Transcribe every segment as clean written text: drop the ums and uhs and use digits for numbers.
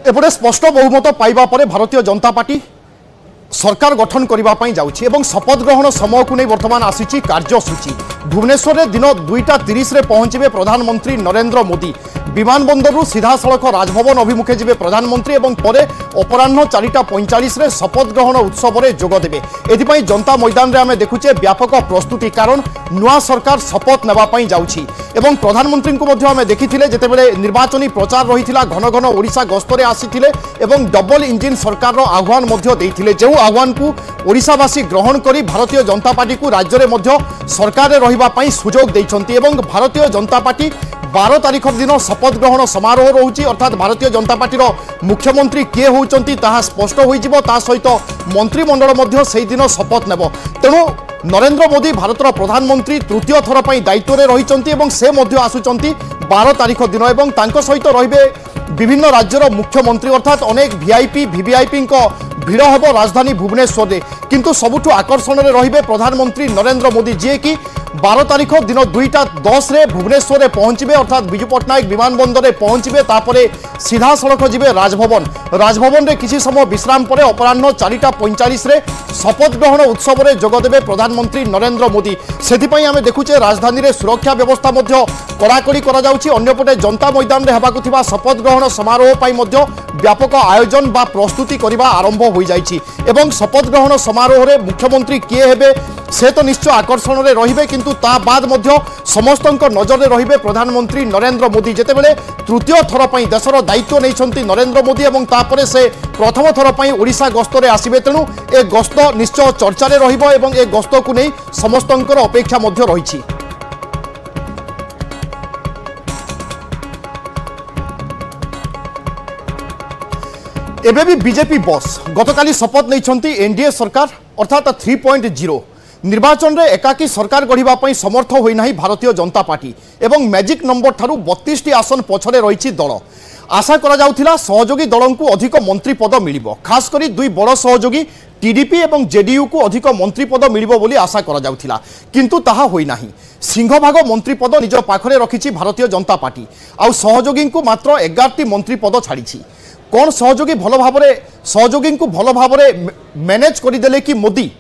एपटे स्पष्ट बहुमत पाइबा परे भारतीय जनता पार्टी सरकार गठन करने जाउछि एवं शपथ ग्रहण समय को नहीं बर्तमान आसी कार्यसूची। भुवनेश्वर में दिन 2:30 पहुंचे प्रधानमंत्री नरेंद्र मोदी। विमानबंदर सीधा सड़क राजभवन अभिमुखे जीवे प्रधानमंत्री एवं परे अपराह्न 4:45 शपथ ग्रहण उत्सव में जोगदेवे। एथिपाई जनता मैदान में आम देखुचे व्यापक प्रस्तुति, कारण नुआ सरकार शपथ नेबापाई जाउछि एवं प्रधानमंत्री को आम देखिथिले जेतेबेले निर्वाचनी प्रचार रही घन घन ओडिशा गस्तरे आसीथिले एवं डबल इंजिन सरकार आह्वान मध्य देइथिले। जो आह्वान को ओडिशावासी ग्रहण करी भारतीय जनता पार्टी को राज्य में मध्य सरकार रे रहिबा पई सुजोग दैछंती एवं भारतीय जनता पार्टी 12 तारिख दिन शपथ ग्रहण समारोह रोचे, अर्थात भारतीय जनता पार्टी मुख्यमंत्री किए होउचंती ताहा स्पष्ट होइजिबो। ता सहित मंत्रिमंडल मध्य सेही दिन शपथ नेब। तेणु नरेंद्र मोदी भारतर प्रधानमंत्री तृतीय थर पर दायित्व में रही और से आसुचंती 12 तारिख दिन एवं तांको सहित रहिबे विभिन्न राज्यर मुख्यमंत्री, अर्थात अनेक वीआईपी वीवीआईपी भिड़ हेब राजधानी भुवनेश्वर में। किंतु सबुठु आकर्षण में रहिबे प्रधानमंत्री नरेंद्र मोदी, जी कि 12 तारिख दिन 2:10 भुवनेश्वर में पहुंचे, अर्थात विजु पट्टनायक विमानबंदर में पहुंचे, तापरे सीधा सड़क जीवे राजभवन में किसी समय विश्राम पर अपराह्न 4:45 शपथ ग्रहण उत्सव में जोगदेवे प्रधानमंत्री नरेंद्र मोदी। से आम देखुचे राजधानी में सुरक्षा व्यवस्था कड़ाकड़ी अंपटे जनता मैदान में हेबाकु थिबा शपथ ग्रहण समारोह पाई व्यापक आयोजन बा प्रस्तुति करने आरंभ हो जाइछि एवं शपथ ग्रहण समारोह में मुख्यमंत्री किए हेबे से तो निश्चय आकर्षण में रहिबे, किंतु ता बाद मध्य समस्त नजर में रहिबे प्रधानमंत्री नरेंद्र मोदी। जेतेबेले तृतीय थर पर देशर दायित्व नहीं नरेंद्र मोदी एवं तापरे से प्रथम थर पर ओडिशा गस्तरे आसिबे। तेणु ए गस्त निश्चय चर्चा रे रहिबो एवं ए गस्त को नहीं समस्तंकर अपेक्षा मध्य रहिछि। एबे भी बीजेपी बॉस गतकाली शपथ नहीं एनडीए सरकार अर्थात 3.0 निर्वाचन में एकाकी सरकार गढ़ा समर्थ होना भारतीय जनता पार्टी एवं मैजिक नंबर ठारू 32 आसन पछरे रही दल। आशा करा जाउथिला सहयोगी दलों को अधिक मंत्री पद मिलिबो, खास करी दुई बड़ सहयोगी टीडीपी एवं जेडीयू को अधिक मंत्री पद मिलिबो बोली आशा करा जाउथिला, किंतु ताहा होई नाही। सिंहभाग मंत्री पद निज पाखरे रखिछि भारतीय जनता पार्टी आउ सहयोगी को मात्र 11टी मंत्री पद छाड़ी। कौन सहयोगी भल भाव मैनेज करदेले कि मोदी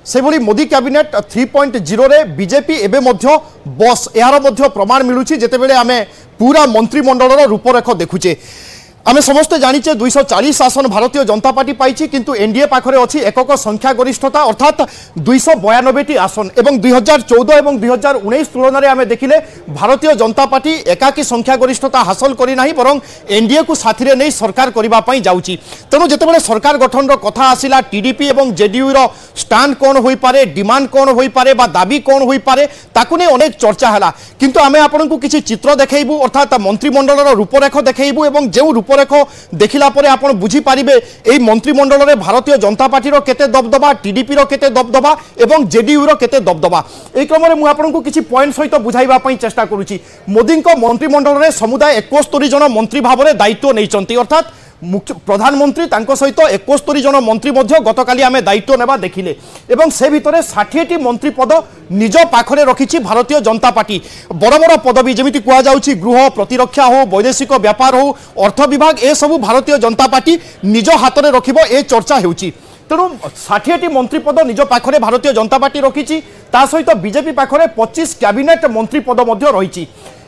से भली मोदी कैबिनेट 3.0 रे बीजेपी एबे मध्य बॉस यार मध्य प्रमाण मिलुछि। जेतेबेले आमे पूरा मंत्रिमंडल रूपरेख देखुचे आमे समस्ते जानिचे 240 आसन भारतीय जनता पार्टी पाइछि, किंतु एनडीए पाखरे अछि एकक संख्या गरिष्ठता अर्थात 292टी आसन एवं 2014 एवं 2019 तुलन में आमे देखिले भारतीय जनता पार्टी एकाकी संख्या गरिष्ठता हासिल करि नाही, बरं एनडीए को साथी रे नै सरकार करिबा पई जाउछि। तेणु जेतेबेले सरकार गठन रो कथा आसिला टीडीपी एवं जेडीयू रो स्टैंड कोन होई पारे, डिमांड कोन होई पारे बा दाबी कोन होई पारे, ताकु नै अनेक चर्चा हला। किंतु आमे आपनकु किछि चित्र देखाइबु, अर्थात मंत्रिमंडल रो रूपरेख देखाइबु एवं जेउ रूपरेख देखिला परे आपण बुझी पारिबे एई मंत्रिमंडल रे भारतीय जनता पार्टी रो केते दबदबा, टीडीपी रो केते दबदबा एवं जेडीयू रो केते दबदबा। एई क्रम रे मु आपनकु किछि पॉइंट सहित बुझाइबा पई चेष्टा करूची। मोदी को मंत्रिमंडल रे समुदाय 71 जन मंत्री भाव में दायित्व नहीं, अर्थात मुख्य प्रधानमंत्री तांको सहित 71 जन मंत्री गतकाली आमे दायित्व नेबा देखिले एवं से भितरे 60टी मंत्री पद निज पाखरे रखिछि भारतीय जनता पार्टी। बड़ बड़ पदवी जेमिति कुआ जाउछि गृह, प्रतिरक्षा हो, वैदेशिक व्यापार हो, अर्थ विभाग, ए सबु भारतीय जनता पार्टी निज हाथ में रखिबो ए चर्चा हेउछि। तेणु 60टी मंत्री पद निज पाखरे भारतीय जनता पार्टी रखिछि, ता सहित बीजेपी पाखरे 25 कैबिनेट मंत्री पद मध्य रहिछि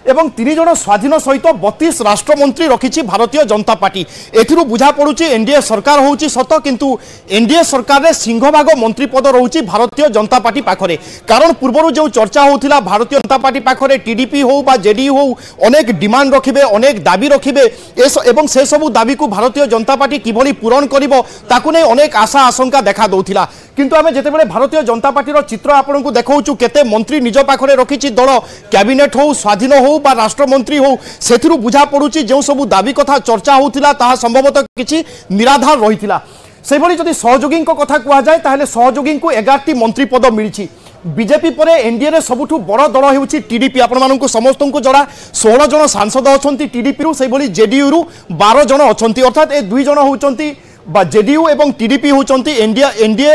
एवं 3 जन स्वाधीन सहित 32 राष्ट्रमंत्री रखिछि भारतीय जनता पार्टी। एथिरु बुझा पड़ुछि एनडीए सरकार होउछि सत, किंतु एनडीए सरकार रे सिंहभाग मंत्री पद रहुछि भारतीय जनता पार्टी पाखरे। कारण पूर्वरु जो चर्चा होउथिला भारतीय जनता पार्टी पाखरे टीडीपी हो बा जेडीयू हो अनेक डिमांड रखिबे, अनेक दाबी रखिबे एवं से सबु दाबी को भारतीय जनता पार्टी किभली पूरण करिवो ताकु नै अनेक आशा आशंका देखा दउथिला। किंतु आमे जेतेबेले भारतीय जनता पार्टी रो चित्र आपनकु देखाउछु केते मंत्री निज पाखरे रखिछि दल, कैबिनेट हो, स्वाधीन हो बा राष्ट्रमंत्री हो, सेथिरु बुझा पड़ुछि जो सबु दाबी कथा चर्चा होउथिला ताहा संभवतः किछि निराधार रहिथिला। से भली जदि सहयोगी कथा कुआ जाय ताहेले सहयोगी को 11टी मंत्री पद मिलिछि। बीजेपी पर एनडीए रे सबुठु बड़ दल हेउछि टीडीपी। आपण मानकु समस्तंकु जड़ा 16 जन सांसद अछंती टीडीपी रु, से भली जेडीयू रु 12 जन अछंती, अर्थात ए 2 जन होउचंती जेडीयू एवं TDP होचंती NDA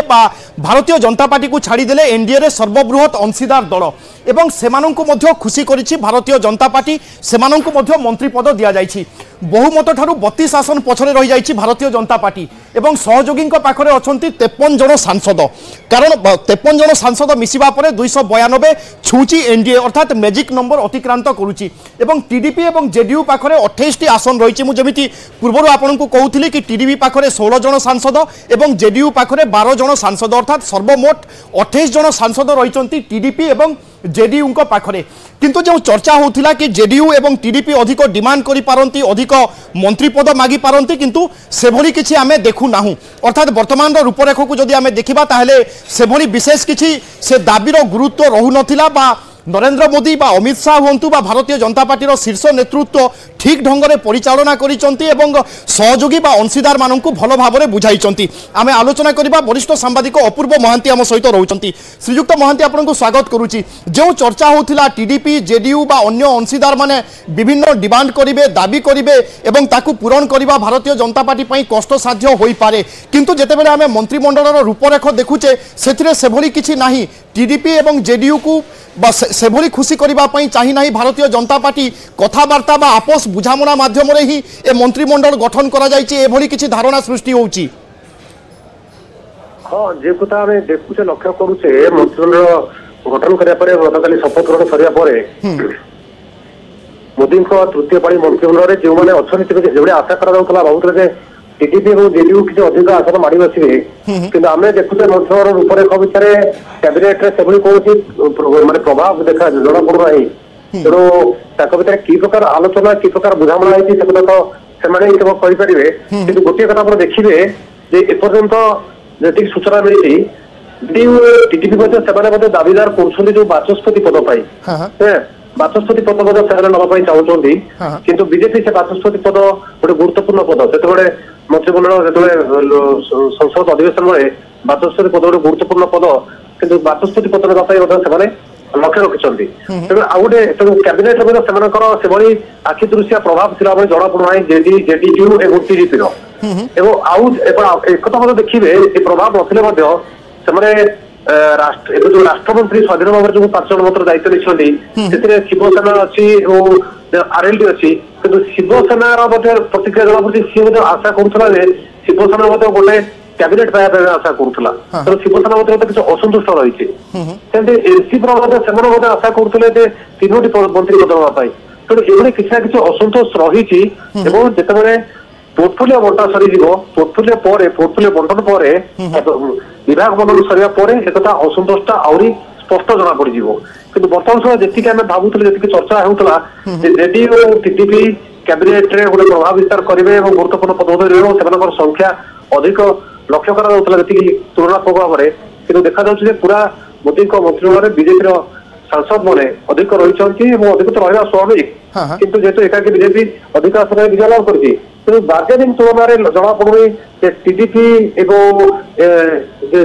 Bharatiya Janata party को छाड़ीदेले एनडीए रे सर्वबृहत अंशीदार दल एवं सेमानंकु मध्य खुशी करिछि भारतीय जनता पार्टी सेमानंकु मध्य मंत्री पद दिया जाइछि। बहुमत ठारू 32 आसन पछरे रही जाइछि भारतीय जनता पार्टी एवं सहयोगी पाखरे अछंती 53 जन सांसद कारण 53 जन सांसद मिसिबा परे 292 छुची एनडीए अर्थात मैजिक नंबर अतिक्रांत करुछि एवं टीडीपी एवं जेडीयू पाखरे 28 टी आसन रहिछि। मु जेमिति पूर्वरु आपनकु कहूथिली कि टीडीपी पाखरे 16 जन सांसद एवं जेडीयू पाखरे 12 जन सांसद अर्थात सर्वमोट 28 जन सांसद रहिचंती टीडीपी एवं जेडीयू को पाखरे किंतु जो चर्चा होता कि जेडीयू एवं टीडीपी अधिक डिमांड करि पारंती अधिक मंत्री पद मागी पारंती किंतु से भली किछि आमे देखु नाहु अर्थात वर्तमान रूपरेख को जदि आमे देखिबा ताहेले से भली विशेष किछि से दाबीर गुरुत्व रहु नथिला बा नरेंद्र मोदी बा अमित शाह हूँ बा भारतीय जनता पार्टी शीर्ष नेतृत्व ठीक ढंग से परिचालना करिसंती एवं सहयोगी बा अंशीदार माननकु भल भाव में बुझाइचंती। आमे आलोचना करिबा वरिष्ठ सांबादिक अपूर्व महांती आम सहित रहउचंती। श्रीयुक्त महांती आपनको स्वागत करुछि। जो चर्चा होतिला टीडीपी जेडीयू बा अन्य अंशीदार माने विभिन्न डिमांड करिवे दाबी करिवे एवं ताकु पूरण करिबा भारतीय जनता पार्टी पई कष्टसाध्य होई पारे किंतु जेतेबेले आमे मंत्रिमंडलर रूपरेख देखुचे सेथिरे सेभली किछि नाही टीडीपी एवं जेडीयू को से भली खुशी करबा पई चाहि नाही भारतीय जनता पार्टी कथावार्ता बा आपस बुझामणा माध्यम रे ही ए मंत्रिमंडल गठन करा जायछि ए भली किछि धारणा सृष्टि होउछि। हां जे कथा हमें देखुचे लक्ष्य करूचे मंत्रिमंडल गठन करिया परे गतकाली शपथ ग्रहण करिया परे मोदी को तृतीय पाଳି मंत्रिमंडल रे जे माने अर्थनीति जेबे आशा करा जाउतला बहुत जे टीडीपी और जेडीयू किसी अधिक आसन माड़ी बसवे कि आम देखुचे मंत्रिमंडल रूपरेख भितर कैबिनेट से कौन माने प्रभाव देखा जना पड़ना तेणु ताक भर कि प्रकार आलोचना कि प्रकार बुझामणा होती से तो सेमाने कि गोटे कथा देखिए एपर्यंत जी सूचना मिली टीडीपी दाबीदार कर जो बाचस्पति पद पाई बाचस्पति पद नापी चाहते किंतु बीजेपी से बाचस्पति पद गोटे गुरुत्वपूर्ण पद से मंत्रिमंडल जो संसद अधिवेशन में बाचस्पति पद गोटे गुरुत्वपूर्ण पद किंतु बाचस्पति पद नापी लक्ष्य रखिंट तेणु आउ गोटे कैबिनेट से आखि दृश्य प्रभाव था जना पड़ा जेडीयू और टीडीपी एक देखिए प्रभाव नथिले जो राष्ट्रमंत्री स्वाधीन भाव जो 5 जन मत दायित्व नहीं शिवसेना अच्छी आरएलडी अच्छी कि शिवसेनार प्रतिक्रिया जना पड़ी सी आशा करुला शिवसेना गोटे कैबिनेट पाइबा आशा करुला तेणु शिवसेना किसी असंतुष्ट रही एनसीपी आशा करते 3टी मंत्री पद नापी तेणु ये किसी ना कि असंतोष रही जिते पोर्टफोलियो बंटा सरी पोर्टफोलियो बंटन पर विभाग बंटन सरिया एक असंतोषटा आहरी स्पष्ट जना पड़ कि बर्तमान समय जी आम भावुले जी चर्चा होता जेडीयू और टीडीपी कैबिनेट रे गोटे प्रभाव विस्तार करेंगे और गुरुत्वपूर्ण पद से संख्या अधिक लक्ष्य करा जी तुलनात्मक भाव में कि देखा पूरा मोदी मंत्रिमंडल बीजेपी सांसद मैंने अधिक रही अधिक तो रहा स्वाभाविक किंतु जेहेतु एकाकी बीजेपी अधिक आसन विजय लाभ कर बार्गेनिंग तुलन जना पड़ुनी टीडीपी एवं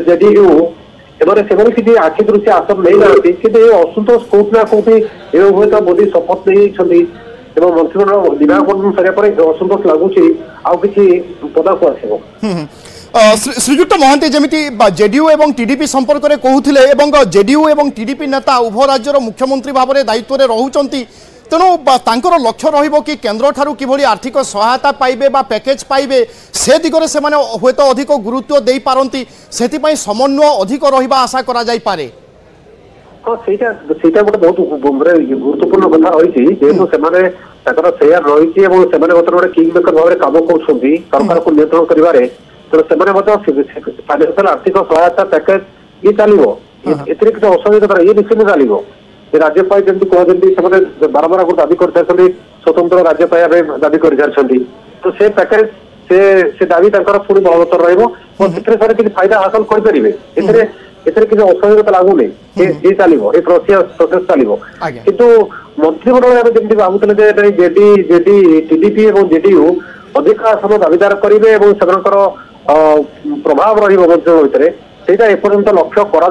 जेडीयू एवं किसी आखि दृश्य आसन नहीं ना कि असंतोष कौटना कौटी हूँ तो मोदी शपथ नहीं मंत्रिमंडल विभाग बंटन सरिया असंतोष लगुच आउ कि पदाक आसो। श्रीजुक्त महांती जमिति जेडीयू एवं टीडीपी संपर्क में कहते जेडीयू एवं टीडीपी नेता उभय राज्यर मुख्यमंत्री भाव में दायित्व में रोचंती तेणु लक्ष्य रहिबो कि केंद्र ठारू किभली आर्थिक सहायता पाइबे बा पैकेज पाइबे से दिगरे से माने होयतो अधिक गुरुत्व देई पारंती सेति पई समन्वय अधिक रहिबा आशा करा जाई पारे। गोटे बहुत गुरुत्वपूर्ण कथा रही जेहेतु शेयर रही गोटे किंग मेकर भाव में कम कर सरकार को नियंत्रण करें फाइनेंशियल आर्थिक सहायता पैकेज ये चलो किसी असुविधा ये निश्चित चलो राज्य पाई जमी कहते बारंबार गोटे दाबी कर स्वतंत्र राज्य पाइबा दाबी कर तो से पैकेज से दाबी पुणी बलवत्तर रही फायदा हासिल करेंगे किसी असुविधा लगुनि ये चलो ये प्रोसेस चलो कितु मंत्रिमंडल जमी भावुले जेडी टीडीपी और जेडीयू अधिक आसन दाबीदार करेंगे और प्रभाव रही मंत्रिमंडल भितर से एपर्यंत लक्ष्य करा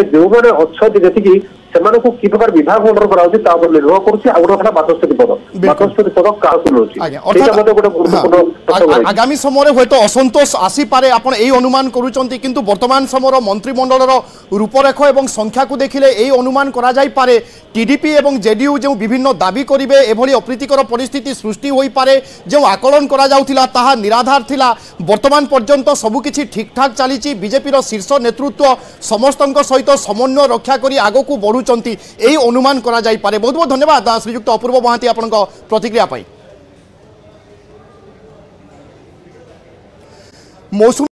जो मैंने अच्छा जी ସେମାନଙ୍କୁ କି ପ୍ରକାର ବିଭାଗ ମଣ୍ଡଳ କରାଯାଉଛି ତା ଉପରେ ନିର୍ଭର କରୁଛି। ଆଉ ଗୋଟେ କଥା ବାଚସ୍ପତି ପଦ କାହାକୁ ମିଳୁଛି ସେଇଟା ମଧ୍ୟ ଗୋଟେ ଗୁରୁତ୍ୱପୂର୍ଣ୍ଣ ପ୍ରସଙ୍ଗ ରହିଛି। ଆଗାମୀ ସମୟରେ ହୁଏତ ଅସନ୍ତୋଷ ଆସିପାରେ ଆପଣ এই অনুমান করুচন্তি, কিন্তু বর্তমান সময়ের মন্ত্রিমণ্ডলর রূপরেখ এবং সংখ্যাকু দেখিলে এই অনুমান করা যাই পারে টিডিপি এবং জেডিইউ যে বিভিন্ন দাবি করিবে এভলি অপ্রীতিকর পরিস্থিতি সৃষ্টি হই পারে, যে আকলন করা যাউথিলা তাহা নিরাধার থিলা। বর্তমান পর্যন্ত সবুকিছি ঠিকঠাক চালিছি, বিজেপির শীর্ষ নেতৃত্ব সমস্তଙ୍କ সহিত সমন্বয় রক্ষা করি আগকু বড়ুচন্তি, এই অনুমান করা যাই পারে। বহুত বহুত ধন্যবাদ শ্রীযুক্ত অপূর্ব মহান্তি আপনার প্রতিক্রিয়া পাই। মৌসুমী